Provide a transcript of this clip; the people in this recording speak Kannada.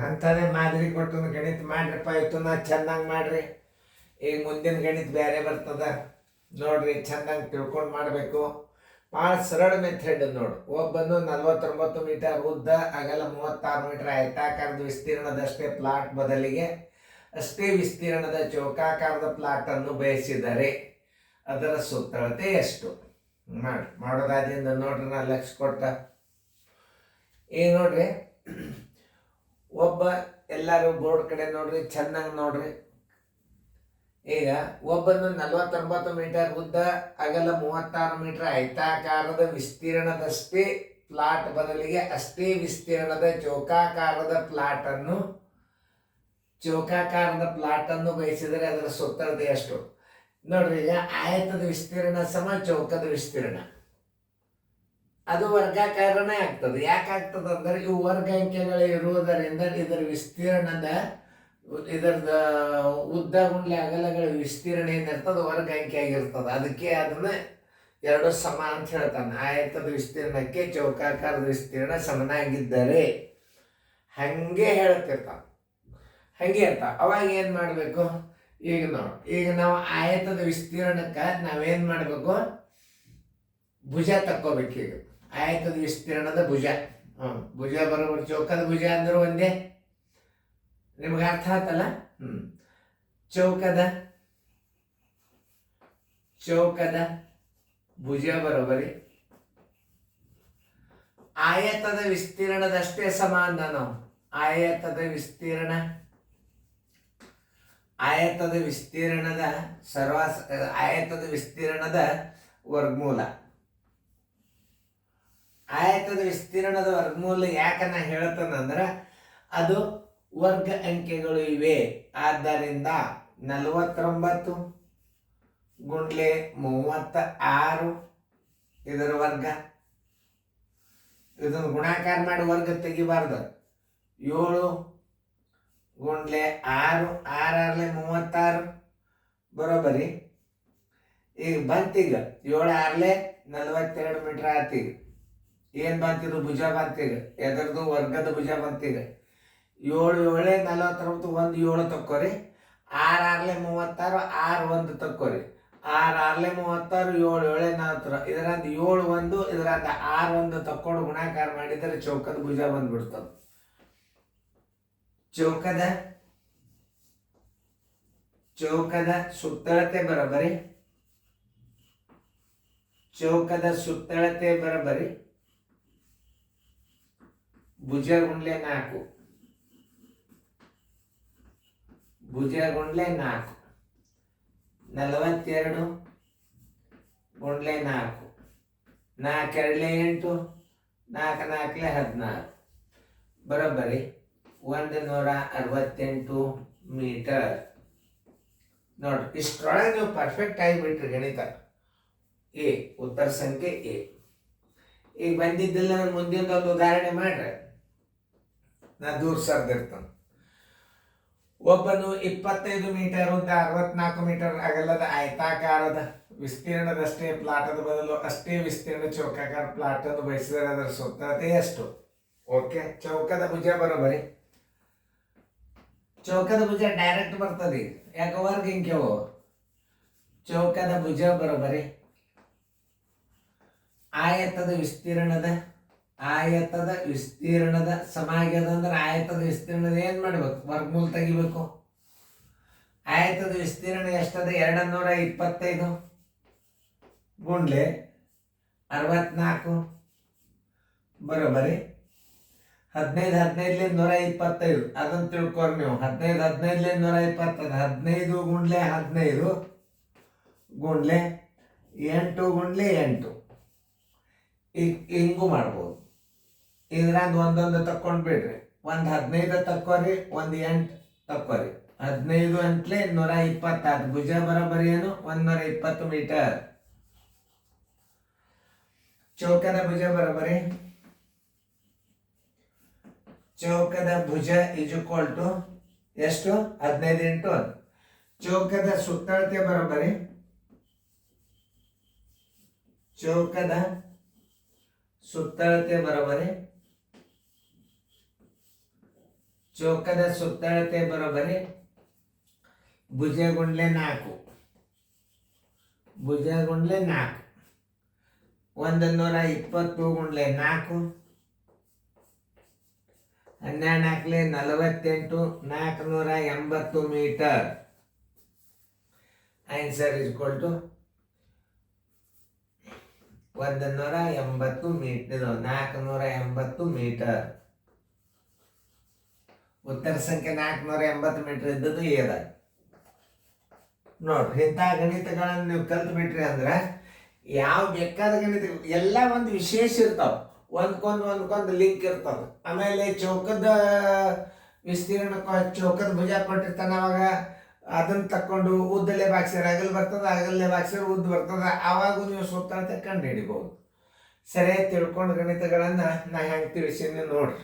ಅಂಥದ್ದೇ ಮಾದರಿ ಕೊಟ್ಟು ಗಣಿತ ಮಾಡ್ರಿಪ್ಪ, ಇವತ್ತು ನಾ ಚೆಂದಂಗೆ ಮಾಡ್ರಿ. ಈಗ ಮುಂದಿನ ಗಣಿತ ಬೇರೆ ಬರ್ತದ ನೋಡ್ರಿ, ಚೆಂದಂಗೆ ತಿಳ್ಕೊಂಡು ಮಾಡಬೇಕು. ಭಾಳ ಸರಳ ಮೆಥಡ್ ನೋಡು. ಒಬ್ಬನು 49 ಮೀಟರ್ ಉದ್ದ, ಅಗಲ 36 ಮೀಟರ್ ಆಯತಾಕಾರದ ವಿಸ್ತೀರ್ಣದಷ್ಟೇ ಪ್ಲಾಟ್ ಬದಲಿಗೆ ಅಷ್ಟೇ ವಿಸ್ತೀರ್ಣದ ಚೌಕಾಕಾರದ ಪ್ಲಾಟ್ ಅನ್ನು ಬಯಸಿದರೆ ಅದರ ಸುತ್ತಳತೆ ಎಷ್ಟು? ಮಾಡೋದಾದ್ರಿಂದ ನೋಡ್ರಿ, ನಾ ಲಕ್ಷ ಕೊಟ್ಟ ಈಗ ನೋಡ್ರಿ, ಒಬ್ಬ ಎಲ್ಲರೂ ಬೋರ್ಡ್ ಕಡೆ ನೋಡ್ರಿ, ಚೆನ್ನಾಗಿ ನೋಡ್ರಿ. ಈಗ ಒಬ್ಬನು 49 ಮೀಟರ್ ಉದ್ದ, ಅಗಲ 36 ಮೀಟರ್ ಆಯತಾಕಾರದ ವಿಸ್ತೀರ್ಣದಷ್ಟೇ ಪ್ಲಾಟ್ ಬದಲಿಗೆ ಅಷ್ಟೇ ವಿಸ್ತೀರ್ಣದ ಚೌಕಾಕಾರದ ಪ್ಲಾಟ್ ಅನ್ನು ಬಯಸಿದರೆ ಅದರ ಸುತ್ತಳತೆ ಎಷ್ಟು? ನೋಡ್ರಿ, ಈಗ ಆಯತದ ವಿಸ್ತೀರ್ಣ ಸಮ ಚೌಕದ ವಿಸ್ತೀರ್ಣ, ಅದು ವರ್ಗಾಕಾರನೇ ಆಗ್ತದೆ. ಯಾಕಾಗ್ತದೆ ಅಂದ್ರೆ ಇವು ವರ್ಗ ಅಂಕೆಗಳು ಇರುವುದರಿಂದ ಇದರದ ಉದ್ದ ಗುಂಡ್ಲೆ ಅಗಲಗಳ ವಿಸ್ತೀರ್ಣ ಏನಿರ್ತದೆ ವರ್ಗ ಅಂಕೆ ಆಗಿರ್ತದೆ. ಅದಕ್ಕೆ ಅದನ್ನ ಎರಡು ಸಮ ಅಂತ ಹೇಳ್ತಾನೆ. ಆಯತದ ವಿಸ್ತೀರ್ಣಕ್ಕೆ ಚೌಕಾಕಾರದ ವಿಸ್ತೀರ್ಣ ಸಮನಾಗಿದ್ದರೆ ಹಂಗೆ ಹೇಳ್ತಿರ್ತಾನೆ, ಹಂಗೆ ಇರ್ತಾವ. ಅವಾಗ ಏನು ಮಾಡಬೇಕು? ಈಗ ನಾವು ಆಯತದ ವಿಸ್ತೀರ್ಣಕ್ಕೆ ನಾವೇನು ಮಾಡಬೇಕು? ಭುಜ ತಕ್ಕೋಬೇಕು. ಈಗ ಆಯತದ ವಿಸ್ತೀರ್ಣದ ಭುಜ, ಭುಜ ಬರೋಬರ್ ಚೌಕದ ಭುಜ ಅಂದ್ರೆ ಒಂದೇ. ನಿಮ್ಗೆ ಅರ್ಥ ಆತಲ್ಲ? ಚೌಕದ ಭುಜ ಬರೋಬರಿ ಆಯತದ ವಿಸ್ತೀರ್ಣದಷ್ಟೇ ಸಮ ಅಂದ ನಾವು. ಆಯತದ ವಿಸ್ತೀರ್ಣದ ವರ್ಗಮೂಲ. ಆಯತದ ವಿಸ್ತೀರ್ಣದ ವರ್ಗಮೂಲ ಯಾಕನ್ನ ಹೇಳ್ತಾನಂದ್ರ ಅದು ವರ್ಗ ಅಂಕೆಗಳು ಇವೆ. ಆದ್ದರಿಂದ 49 ಗುಂಡ್ಲೆ 36 ಇದರ ವರ್ಗ. ಇದನ್ನು ಗುಣಾಕಾರ ಮಾಡಿ ವರ್ಗ ತೆಗಿಬಾರ್ದು. 7 ಗುಂಡ್ಲೆ 6, 6 36 ಬರೋಬರಿ. ಈಗ ಬಂತೀಗ 7 6 42 ಮೀಟರ್ ಆತೀಗ. ಏನು ಬಂತಿದ್ದು? ಭುಜ ಬಂತೀಗ. ಎದರದು? ವರ್ಗದ ಭುಜ ಬಂತೀಗ. 7 7 49, 1 7 ತಕ್ಕೋರಿ. 6 6 36, 6 1 ತಕ್ಕೋರಿ. 6 6 36, 7 7 40. ಇದರಂದ 7 1, ಇದರಂದ 6 1 ತಕ್ಕೊಂಡು ಗುಣಾಕಾರ ಮಾಡಿದರೆ ಚೌಕದ ಭುಜ ಬಂದ್ಬಿಡ್ತದೆ. ಚೌಕದ ಸುತ್ತಳತೆ ಬರೋಬರಿ ಭುಜ ಗುಂಡ್ಲೆ 4. ಭುಜ ಗುಂಡ್ಲೆ 4. 42 ಗುಂಡ್ಲೆ 4. 4 2 8, 4 4 16 ಬರೋಬ್ಬರಿ 168 ಮೀಟರ್. ನೋಡ್ರಿ, ಇಷ್ಟರೊಳಗೆ ನೀವು ಪರ್ಫೆಕ್ಟ್ ಆಗಿಬಿಟ್ರಿ ಗಣಿತ. ಉತ್ತರ ಸಂಖ್ಯೆ ಎ. ಈಗ ಬಂದಿದ್ದಿಲ್ಲ, ಮುಂದಿನದೊಂದು ಉದಾಹರಣೆ ಮಾಡ್ರಿ, ನಾ ದೂರ ಸರ್ದಿರ್ತಾನೆ. ಒಬ್ಬನು 25 ಮೀಟರ್ ಉದ್ದ, 64 ಮೀಟರ್ ಅಗಲದ ಆಯತಾಕಾರದ ವಿಸ್ತೀರ್ಣದಷ್ಟೇ ಪ್ಲಾಟದ ಬದಲು ಅಷ್ಟೇ ವಿಸ್ತೀರ್ಣ ಚೌಕಾಕಾರ ಪ್ಲಾಟ್ ಅನ್ನು ಬಯಸಿದರೆ ಅದರ ಸುತ್ತಳತೆ ಎಷ್ಟು? ಓಕೆ, ಚೌಕದ ಭುಜ ಬರೋಬರಿ. ಚೌಕದ ಭುಜ ಡೈರೆಕ್ಟ್ ಬರ್ತದೆ. ಯಾಕೆ? ವರ್ಗ ಇಂಕೆವು. ಚೌಕದ ಭುಜ ಬರೋಬರಿ ಆಯತದ ವಿಸ್ತೀರ್ಣದ ಸಮ ಆಗ್ಯದ ಅಂದ್ರೆ ಆಯತದ ವಿಸ್ತೀರ್ಣದ ಏನ್ ಮಾಡ್ಬೇಕು? ವರ್ಗಮೂಲ ತೆಗಿಬೇಕು. ಆಯತದ ವಿಸ್ತೀರ್ಣ ಎಷ್ಟದ? 225 ಗುಂಡ್ಲೆ 64 ಬರೋಬರಿ 15 15 125. ಅದನ್ನ ತಿಳ್ಕೊರಿ ನೀವು. 15 15 120. 15 ಗುಂಡ್ಲೆ 15 ಗುಂಡ್ಲೆ 8 ಗುಂಡ್ಲೆ 8. ಹಿಂಗೂ ಮಾಡ್ಬೋದು. ಇದ್ರಂದು ಒಂದೊಂದು ತಕ್ಕೊಂಡು ಬಿಡ್ರಿ. ಒಂದು 15 ತಕ್ಕೋರಿ, ಒಂದು 8 ತಕ್ಕೋರಿ. 15 ಅಂಟ್ಲೆ 120. ಭುಜ ಬರೋಬರಿ ಏನು? 120 ಮೀಟರ್. ಚೌಕದ ಭುಜ ಬರೋಬರಿ ಚೌಕದ ಭುಜ ಈಕ್ವಲ್ ಟು ಎಷ್ಟು? 15 × 1. ಚೌಕದ ಸುತ್ತಳತೆ ಬರೋಬರಿ ಚೌಕದ ಸುತ್ತಳತೆ ಬರೋಬ್ಬರಿ ಭುಜ ಗುಂಡ್ಲೆ 4, ಭುಜ ಗುಂಡ್ಲೆ 4, 120 ಗುಂಡ್ಲೆ 4, 12 48, 480 metre. Answer is equal to 180 metre, 480 metre. ಉತ್ತರ ಸಂಖ್ಯೆ 480 ಮೀಟರ್ ಇದ್ದದ್ದು ಏದ. ನೋಡ್ರಿ, ಇಂಥ ಗಣಿತಗಳನ್ನು ನೀವು ಕಲ್ತು ಬಿಟ್ರಿ ಅಂದ್ರೆ ಯಾವ ಬೇಕಾದ ಗಣಿತ ಎಲ್ಲ ಒಂದು ವಿಶೇಷ ಇರ್ತಾವ, ಒಂದ್ಕೊಂದು ಲಿಂಕ್ ಇರ್ತಾವ. ಆಮೇಲೆ ಚೌಕದ ವಿಸ್ತೀರ್ಣ ಚೌಕದ ಭುಜ ಕೊಟ್ಟಿರ್ತಾನ, ಅವಾಗ ಅದನ್ನ ತಕೊಂಡು ಉದ್ದಲೆ ಬಾಕ್ಸಿರ ಅಗಲ್ ಬರ್ತದ, ಅಗಲ್ಲೆ ಬಾಕ್ಸಿರ ಉದ್ದ ಬರ್ತದ, ಆವಾಗ ನೀವು ಸುತ್ತಳತೆ ಕಂಡು ಹಿಡಿಬಹುದು. ಸರಿಯಾಗಿ ತಿಳ್ಕೊಂಡು ಗಣಿತಗಳನ್ನ ನಾ ಹೆಂಗೆ ತಿಳಿಸೀನಿ ನೋಡ್ರಿ.